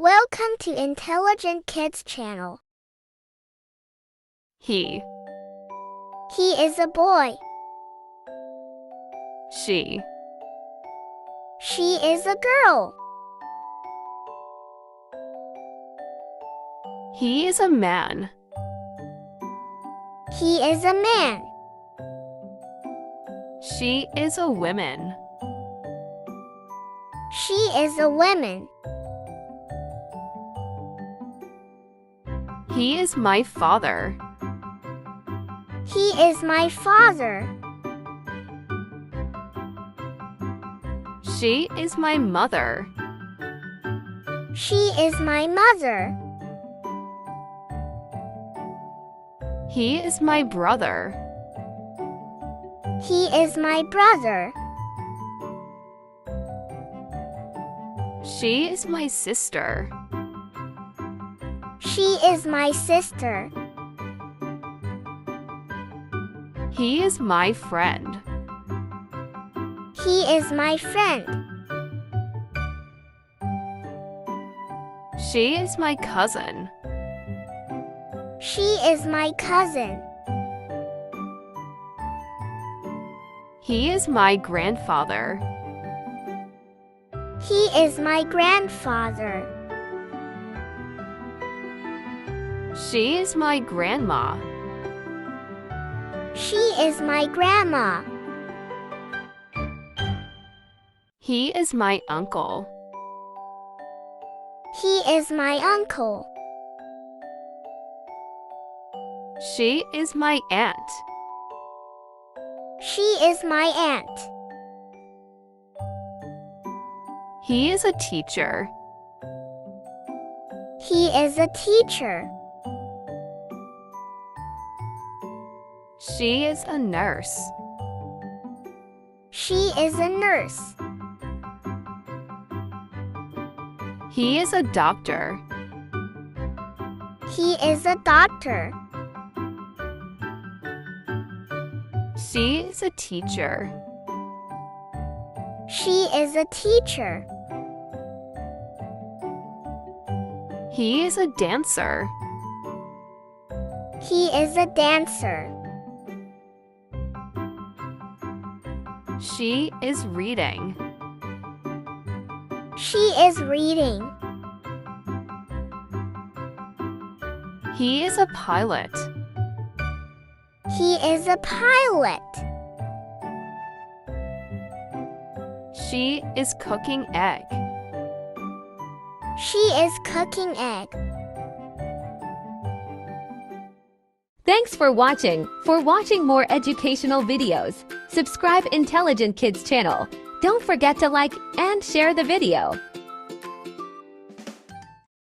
Welcome to Intelligent Kids channel. He. He is a boy. She. She is a girl. He is a man. He is a man. She is a woman. She is a woman. He is my father. He is my father. She is my mother. She is my mother. He is my brother. He is my brother. She is my sister. She is my sister. He is my friend. He is my friend. She is my cousin. She is my cousin. He is my grandfather. He is my grandfather. She is my grandma. She is my grandma. He is my uncle. He is my uncle. She is my aunt. She is my aunt. He is a teacher. He is a teacher. She is a nurse. She is a nurse. He is a doctor. He is a doctor. She is a teacher. She is a teacher. He is a dancer. He is a dancer. She is reading. She is reading. He is a pilot. He is a pilot. She is cooking egg. She is cooking egg. Thanks for watching. For watching more educational videos, subscribe Intelligent Kids channel. Don't forget to like and share the video.